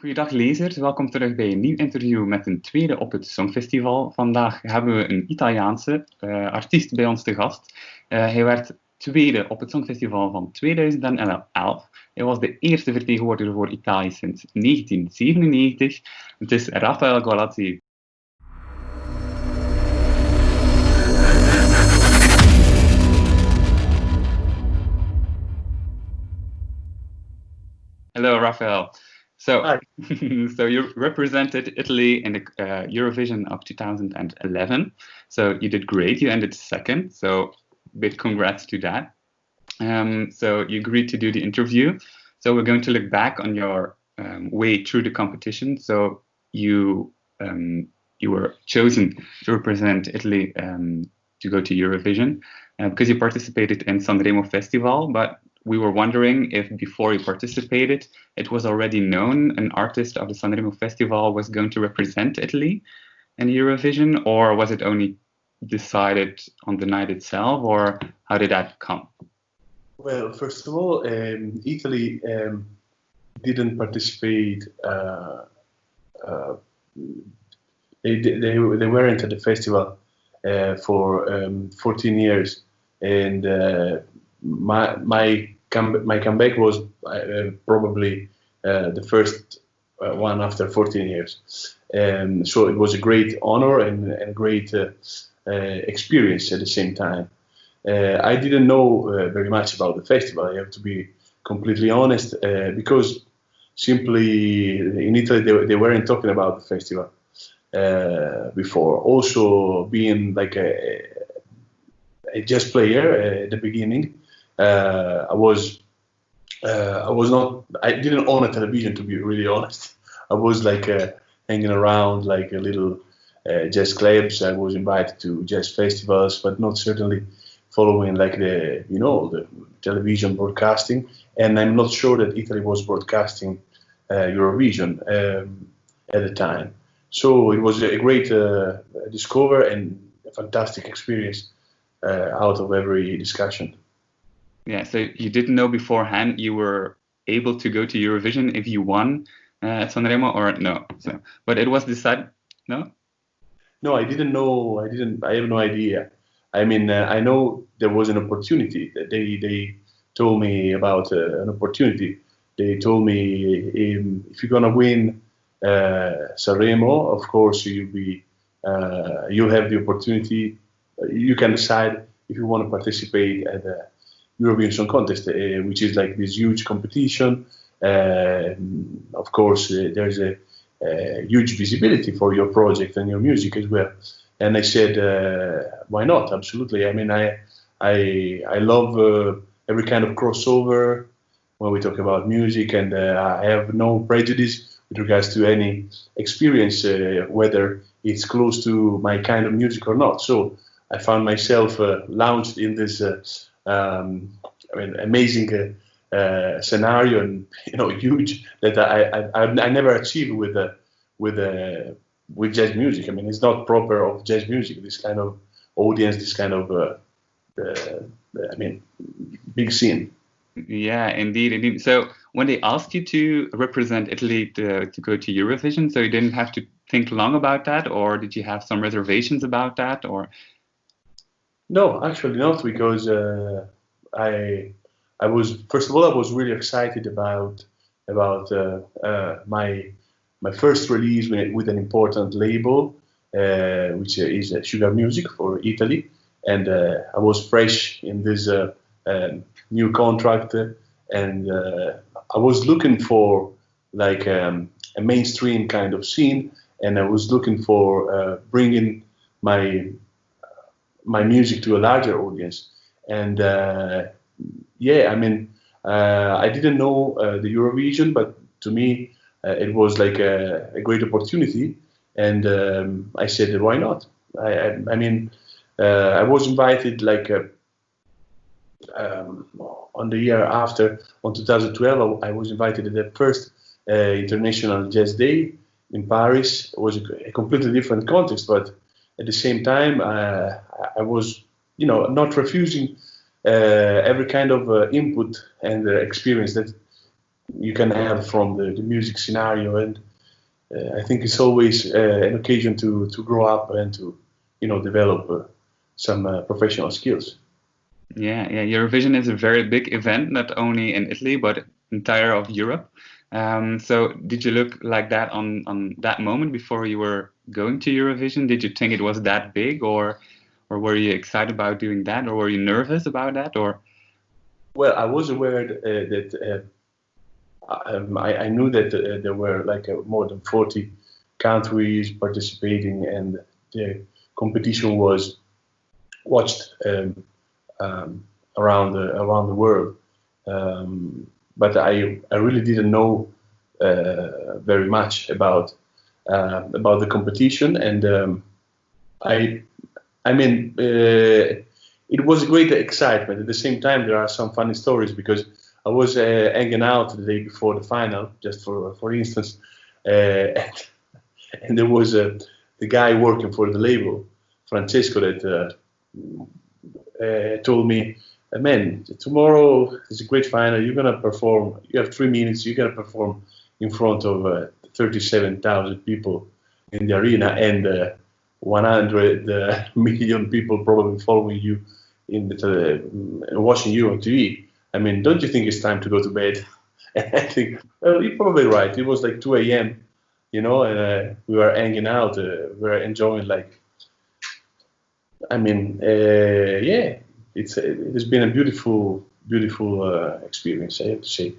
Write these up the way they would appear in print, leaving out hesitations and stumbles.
Goeiedag lezers, welkom terug bij een nieuw interview met een tweede op het Songfestival. Vandaag hebben we een Italiaanse artiest bij ons te gast. Hij werd tweede op het Songfestival van 2011. Hij was de eerste vertegenwoordiger voor Italië sinds 1997. Het is Raphael Gualazzi. Hello, Raphael. So you represented Italy in the Eurovision of 2011. So you did great. You ended second. So big congrats to that. So you agreed to do the interview. So we're going to look back on your way through the competition. So you were chosen to represent Italy to go to Eurovision because you participated in Sanremo Festival, but we were wondering if before you participated, it was already known an artist of the Sanremo Festival was going to represent Italy in Eurovision, or was it only decided on the night itself, or how did that come? Well, first of all, Italy didn't participate. They weren't at the festival for 14 years, and my comeback was probably the first one after 14 years. So it was a great honor and a great experience at the same time. I didn't know very much about the festival, I have to be completely honest, because simply in Italy they weren't talking about the festival before. Also, being like a jazz player at the beginning, I didn't own a television, to be really honest. I was like hanging around like a little jazz clubs. I was invited to jazz festivals, but not certainly following like the television broadcasting. And I'm not sure that Italy was broadcasting Eurovision at the time. So it was a great discovery and a fantastic experience out of every discussion. Yeah, so you didn't know beforehand you were able to go to Eurovision if you won at Sanremo, or no? So, but it was decided, no? No, I didn't know. I have no idea. I mean, I know there was an opportunity. They told me about an opportunity. They told me if you're gonna win Sanremo, of course you'll have the opportunity. You can decide if you want to participate at the Eurovision Song Contest, which is like this huge competition. Of course, there's a huge visibility for your project and your music as well. And I said, why not? Absolutely. I mean, I love every kind of crossover when we talk about music, and I have no prejudice with regards to any experience, whether it's close to my kind of music or not. So I found myself launched in this amazing scenario, and huge, that I never achieved with jazz music. I mean, it's not proper of jazz music, this kind of audience, this kind of big scene. Yeah, indeed. So when they asked you to represent Italy to go to Eurovision, so you didn't have to think long about that, or did you have some reservations about that, or? No, actually not, because I was, first of all, I was really excited about my first release with an important label, which is Sugar Music for Italy, and I was fresh in this new contract, and I was looking for like a mainstream kind of scene, and I was looking for bringing my music to a larger audience. And yeah, I mean, I didn't know the Eurovision, but to me it was like a great opportunity, and I said, why not? I mean, I was invited like on the year after, on 2012, I was invited at the first International Jazz Day in Paris. It was a completely different context, but at the same time, I was, not refusing every kind of input and experience that you can have from the music scenario, and I think it's always an occasion to grow up and to develop some professional skills. Yeah, Eurovision is a very big event, not only in Italy but entire of Europe. So did you look like that on that moment before you were going to Eurovision? Did you think it was that big, or were you excited about doing that, or were you nervous about that, or? Well, I was aware that I knew that there were like more than 40 countries participating, and the competition was watched around the world. But I really didn't know very much about the competition, and I mean, it was a great excitement. At the same time, there are some funny stories because I was hanging out the day before the final, just for instance, and there was the guy working for the label, Francesco, that told me, man, tomorrow is a great final. You're gonna perform. You have 3 minutes. You're gonna perform in front of 37,000 people in the arena, and 100 million people probably following you watching you on TV. I mean, don't you think it's time to go to bed? And I think, well, you're probably right. It was like 2 a.m., and we were hanging out. We were enjoying, like, I mean, yeah, it has been a beautiful experience, I have to say.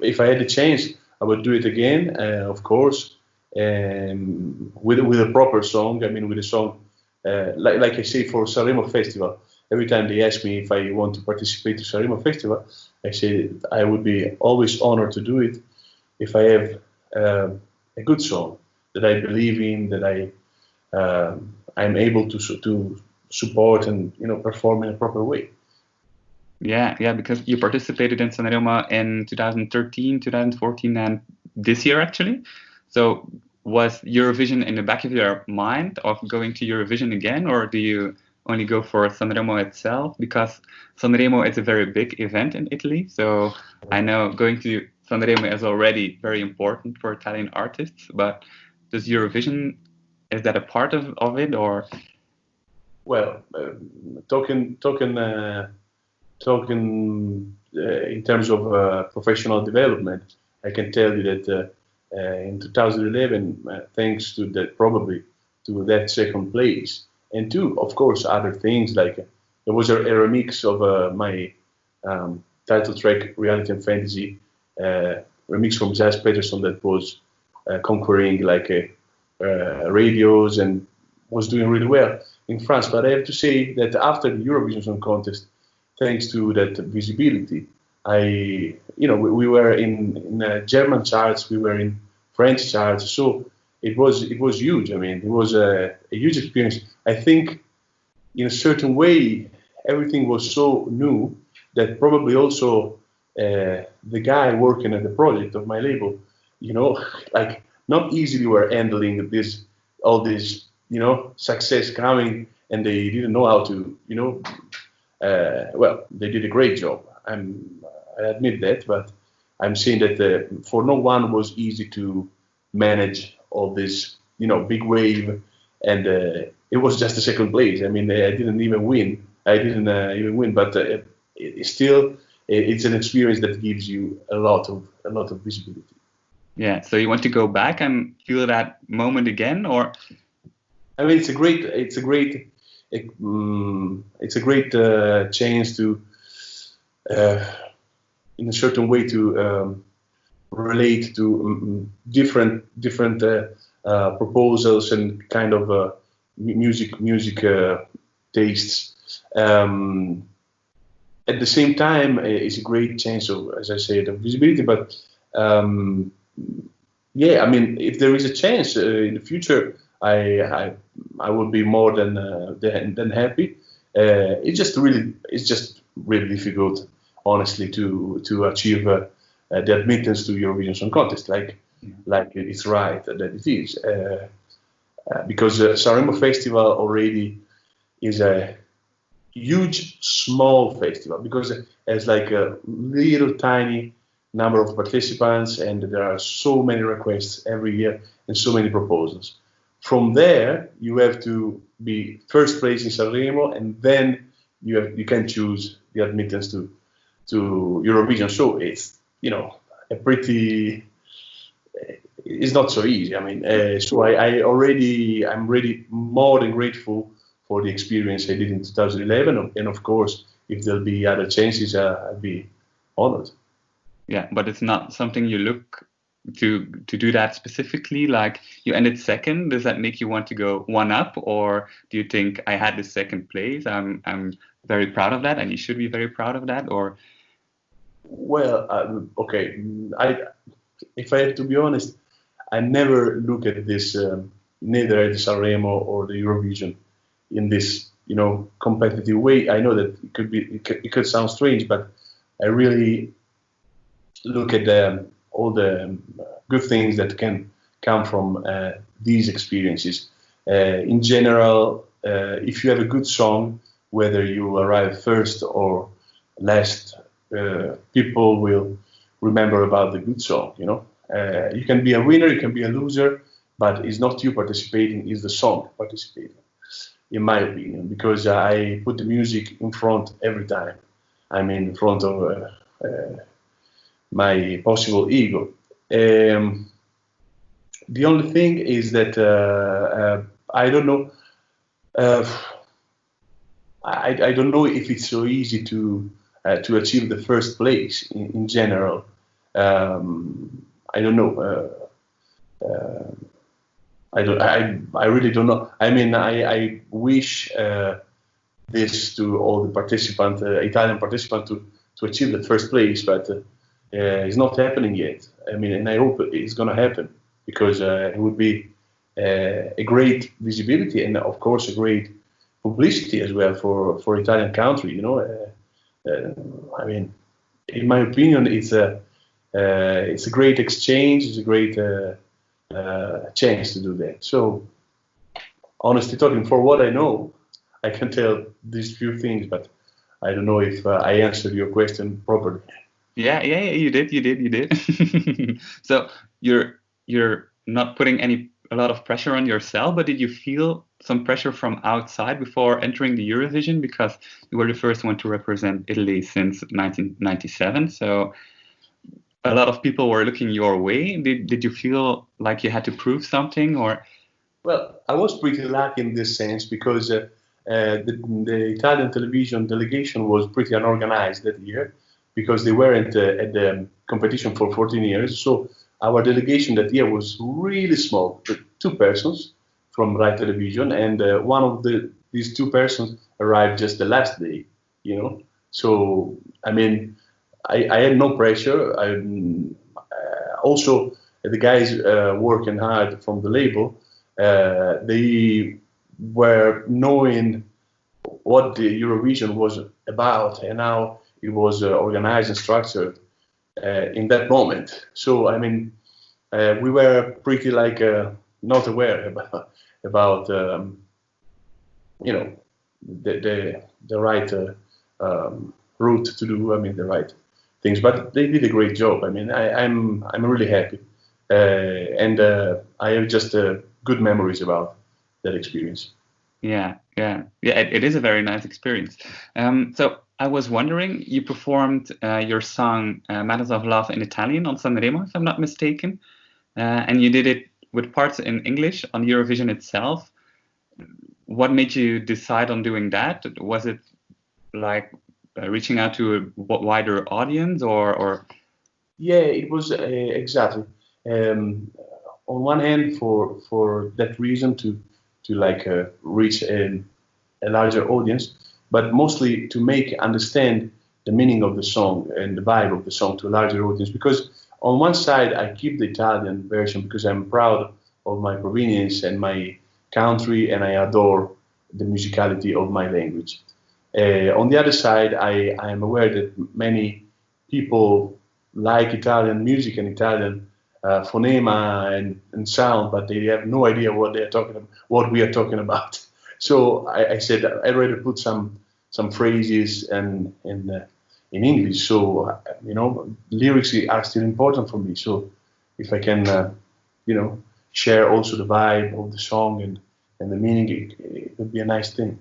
If I had the chance, I would do it again, of course, with a proper song. I mean, with a song like I say for Sanremo Festival. Every time they ask me if I want to participate to Sanremo Festival, I say I would be always honored to do it if I have a good song that I believe in, that I'm able to support and perform in a proper way. Yeah, because you participated in Sanremo in 2013, 2014, and this year actually. So was Eurovision in the back of your mind of going to Eurovision again, or do you only go for Sanremo itself? Because Sanremo is a very big event in Italy, so I know going to Sanremo is already very important for Italian artists, but does Eurovision, is that a part of it, or? Well, talking in terms of professional development, I can tell you that in 2011, thanks to that, probably to that second place, and to, of course, other things, like there was a remix of my title track, Reality and Fantasy, remix from Zaz Peterson, that was conquering like radios and was doing really well in France. But I have to say that after the Eurovision Song Contest, thanks to that visibility, we were in German charts, we were in French charts, so it was huge. I mean, it was a huge experience. I think, in a certain way, everything was so new that probably also the guy working at the project of my label, like not easily were handling all this, success coming, and they didn't know how to, well, they did a great job. I admit that, but I'm saying that for no one was easy to manage all this, big wave, and it was just a second place. I mean, I didn't even win. But it's an experience that gives you a lot of visibility. Yeah. So you want to go back and feel that moment again, or? I mean, it's a great chance to, in a certain way, to relate to different proposals and kind of music tastes. At the same time, it's a great chance of, as I said, of visibility. But yeah, I mean, if there is a chance in the future, I would be more than happy. It's just really difficult, honestly, to achieve the admittance to Eurovision Song Contest, like it's right that it is, because Sanremo Festival already is a huge, small festival because it's like a little tiny number of participants, and there are so many requests every year and so many proposals. From there, you have to be first place in Sanremo, and then you can choose the admittance to Eurovision. So it's a pretty. It's not so easy. I mean, so I'm really more than grateful for the experience I did in 2011, and of course, if there'll be other chances, I'll be honored. Yeah, but it's not something you look to do that specifically. Like, you ended second. Does that make you want to go one up, or do you think I had the second place? I'm very proud of that, and you should be very proud of that. Or well, okay, if I have to be honest, I never look at this neither at the Sanremo or the Eurovision in this competitive way. I know that it could sound strange, but I really look at all the good things that can come from these experiences. In general, if you have a good song, whether you arrive first or last, people will remember about the good song. You can be a winner, you can be a loser, but it's not you participating, it's the song participating, in my opinion, because I put the music in front every time. I'm in front of my possible ego. The only thing is that I don't know. I don't know if it's so easy to achieve the first place in general. I don't know. I really don't know. I mean, I wish this to all the participants, Italian participants, to achieve the first place, but it's not happening yet. I mean, and I hope it's going to happen, because it would be a great visibility and, of course, a great publicity as well for Italian country. I mean, in my opinion, it's a great exchange. It's a great chance to do that. So, honestly talking, for what I know, I can tell these few things, but I don't know if I answered your question properly. Yeah, you did. So you're not putting a lot of pressure on yourself, but did you feel some pressure from outside before entering the Eurovision, because you were the first one to represent Italy since 1997? So a lot of people were looking your way. Did you feel like you had to prove something, or? Well, I was pretty lucky in this sense, because the Italian television delegation was pretty unorganized that year, because they weren't at the competition for 14 years. So our delegation that year was really small, 2 persons from Rai Television, and one of these 2 persons arrived just the last day. So I mean, I had no pressure. Also, the guys working hard from the label, they were knowing what the Eurovision was about and how it was organized and structured in that moment. So I mean, we were pretty not aware about the right route to do. I mean, the right things, but they did a great job. I mean, I'm really happy, and I have just good memories about that experience. Yeah. It is a very nice experience. So I was wondering, you performed your song "Matters of Love" in Italian on Sanremo, if I'm not mistaken, and you did it with parts in English on Eurovision itself. What made you decide on doing that? Was it like reaching out to a wider audience, or? Yeah, it was exactly. On one hand, for that reason, to reach a larger audience, but mostly to make understand the meaning of the song and the vibe of the song to a larger audience. Because on one side, I keep the Italian version because I'm proud of my provenience and my country, and I adore the musicality of my language. On the other side, I am aware that many people like Italian music and Italian phonema and sound, but they have no idea what we are talking about. So I said I'd rather put some some phrases and in English. So lyrics are still important for me. So if I can, share also the vibe of the song and the meaning, it would be a nice thing.